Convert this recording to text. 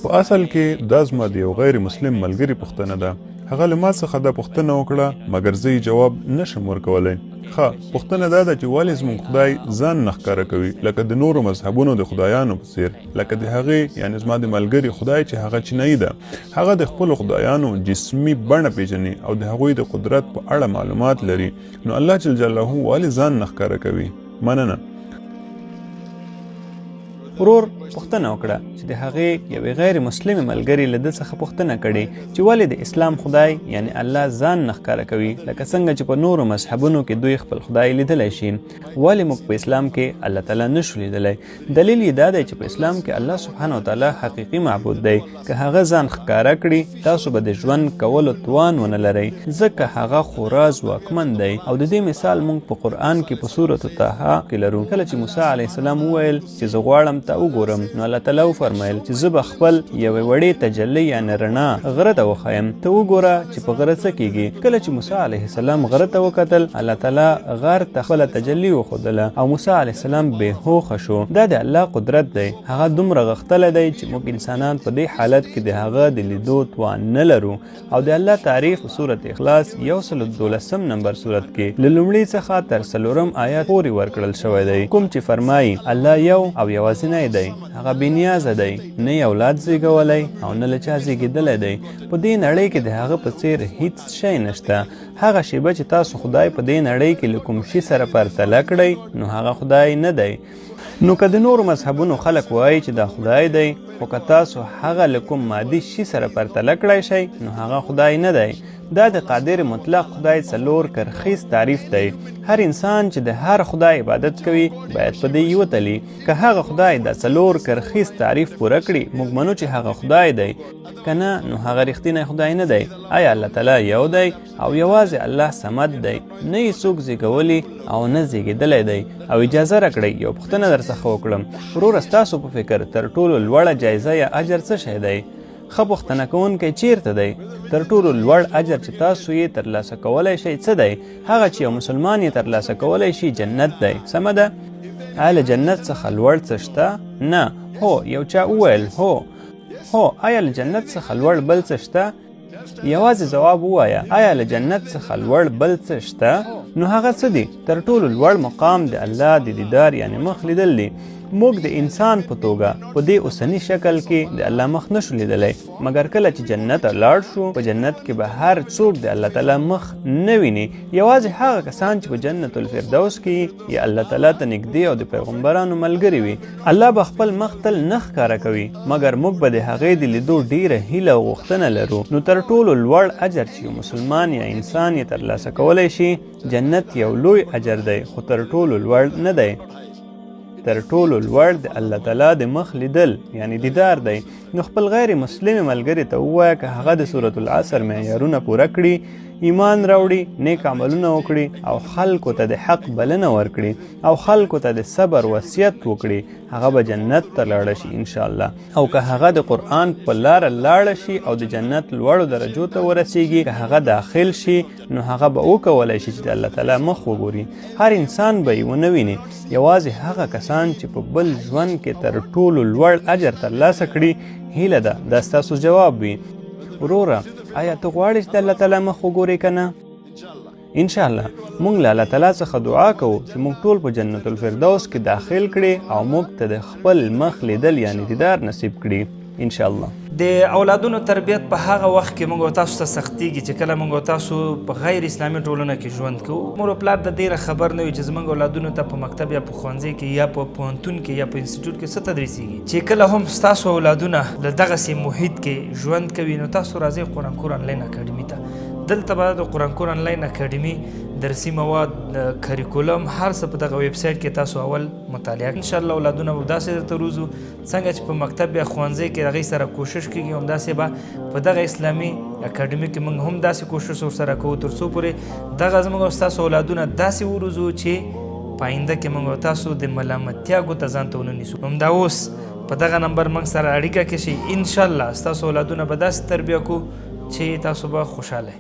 په اصل کې دا زما د یو غیر مسلم ملګري پوښتنه ده. هغه له ما څخه دا پوښتنه وکړه مګر زه یې جواب نشم ورکولی. ښه پوښتنه دا ده چې ولې زموږ خدای ځان نه ښکاره کوي لکه د نورو مذهبونو د خدایانو په څیر، لکه د هغې یعنې زما د ملګري خدای چې هغه چینایي ده. هغه د خپلو خدایانو جسمي بڼه پیژني او د هغوی د قدرت په اړه معلومات لري. نو الله جل جلاله ولې ځان نه ښکاره کوي؟ مننه. ورور پوښتنه وکړه چې د هغې یوې غیر مسلمې ملګري له ده څخه پوښتنه کړې چې ولې د اسلام خدای یعنی الله ځان نه ښکاره کوي لکه څنګه چې په نورو مذهبونو کې دوی خپل خدای لیدلی شي. ولې موږ په اسلام کې الله تعالی نشو لیدلی؟ دلیل یې دا دی چې په اسلام کې الله سبحانه وتعالی حقیقي معبود دی. که هغه ځان ښکاره کړي تاسو به د ژوند کولو توان ونه لرئ، ځکه هغه خورا ځواکمن دی. او د دې مثال موږ په قرآن کې په سورة طه کې لرو. کله چې موسی علیه السلام وویل چې زه غواړم ته وګورم، نو الله تعالی وفرمیل چې زه به خپل یوې وړې تجلي یعنې رڼا غره ته وښیم، ته وګوره چې په غره څه کیږي. کله چې موسی علیه السلام غره ته وکتل، الله تعالی غر ته خپله تجلي وښودله او موسی علیه السلام بې هوښه شو. دا د الله قدرت دی. هغه دومره غښتلی دی چې موږ انسانان په دې حالت کې د هغه د لیدو توان نه لرو. او د الله تعریف په سورت اخلاص 112 نمبر سورت کې له لومړي څخه تر 4 آیات پورې ورکړل شوی دی، کوم چې فرمایي الله یو او یوازینی دی، هغه بېنیازه دی، نه یې اولاد زیږولی او نه له چا زیږېدلی دی. په دې نړۍ کې د هغه په څیر هیڅ شی نشته. هغه شیبه چې تاسو خدای په دې نړۍ کې له کوم شي سره پرتله کړئ نو هغه خدای نه دی. نو که د نورو مذهبونو خلک وایي چې دا خدای دی، خو که تاسو هغه له کوم مادي شي سره پرتله کړی شئ نو هغه خدای نه دی. دا د قادر مطلق خدای څلور کرخیز تعریف دی. هر انسان چې د هر خدای عبادت کوي باید په دې وتلی. که هغه خدای دا څلور کرخیز تعریف پوره کړي موږ منو چې هغه خدای دی، که نه نو هغه رښتینی خدای نه دی. آیا الله تعالی یو دی او یوازې الله صمد دی، نه یې څوک زیږولی او نه زیږېدلی دی. او اجازه راکړئ یو پوښتنه درڅخه وکړم. وروره ستاسو په فکر تر ټولو لوړه جایزه یا اجر څه شی دی؟ ښه پوښتنه کوونکی چیرته دی؟ تر ټولو لوړ اجر چې تاسو یې ترلاسه کولی شئ څه دی؟ هغه چې یو مسلمان یې ترلاسه کولی شي جنت دی. سمه ده؟ آیا له جنت څخه لوړ څه شته؟ نه. هو یو چا وویل هو. آیا له جنت څخه لوړ بل څه شته؟ یوازې ځواب ووایه. آیا له جنت څخه لوړ بل څه شته؟ نو هغه څه دی؟ تر ټولو لوړ مقام د الله د دیدار یعنی مخ لیدل دی. موږ د انسان په توګه په دې اوسني شکل کې د الله مخ نشو لیدلی، مګر کله چې جنت ته لاړ شو په جنت کې به هر څوک د الله تعالی مخ نه ویني. یوازې هغه کسان چې په جنت الفردوس کې یا الله تعالی ته نږدې او د پیغمبرانو ملګري وي. الله به خپل مخ تل نه ښکاره کوي، مګر موږ به د هغې د لیدو ډیره هیله او غوښتنه لرو. نو تر ټولو لوړ اجر چې یو مسلمان یا انسان یې ترلاسه کولی شي جنت یو لوی اجر دی، خو تر ټولو لوړ نه دی. تر ټولو لوړ د الله تعالی د مخ لیدل یعنی دیدار دی. نو خپل غیر مسلم ملګري ته ووایه که هغه د سورة العصر معیارونه پوره کړي، ایمان راوړي، نیک عملونه وکړي او خلکو ته د حق بلنه ورکړي او خلکو ته د صبر وصیت وکړي، هغه به جنت ته لاړه شي انشاءالله. او که هغه د قرآن په لاره لاړه شي او د جنت لوړو درجو ته ورسیږي، که هغه داخل شي نو هغه به وکولی شي چې د الله تعالی مخ وګوري. هر انسان به یې ونه ویني، یوازې هغه کسان چې په بل ژوند کې تر ټولو لوړ اجر ترلاسه کړي. هیله ده دا ستاسو جواب وي. وروره آیا ته غواړې چې د الله تعالی مخ وګورې که نه؟ انشاءالله موږ له الله تعالی څخه دعا کوو چې موږ ټول په جنت الفردوس کې داخل کړي او موږ ته د خپل مخ لیدل یعنی دیدار نصیب کړي انشاءالله. د اولادونو تربیت په هغه وخت کې موږ تاسو ته سختیږي چې کله موږ تاسو په غیر اسلامي ټولنه کې ژوند کوو. مور او پلار د ډیره خبر نه وي چې زموږ اولادونو ته په مکتب یا په ښوونځي کې یا په پوهنتون کې یا په انسټیټیوټ کې څه تدریسیږي. چې کله هم ستاسو اولادونه له دغسې محیط کې ژوند کوي نو تاسو راځئ قرآن کور انلاین اکاډمي ته. دلته به د قرآن کور انلاین اکاډمي درسي مواد، کریکولم، هر څه په دغه ویب سایټ کې تاسو اول مطالعه انشاءالله اولادونه به داسې درته روزو څنګه چې په مکتب یا ښوونځي کې هغې سره کوشش کېږي، همداسې به په دغه اسلامي اکاډمي کې موږ هم داسې کوشش ورسره کوو تر څو پورې دغه زموږ او ستاسو اولادونه داسې وروزو چې په آینده کې موږ تاسو د ملامتیا ګوته ځان ته ونه نیسو. همدا اوس په دغه نمبر موږ سره اړیکه کې شئ، انشاءالله ستاسو اولادونه به داسې تربیه کوو چې تاسو به خوشحاله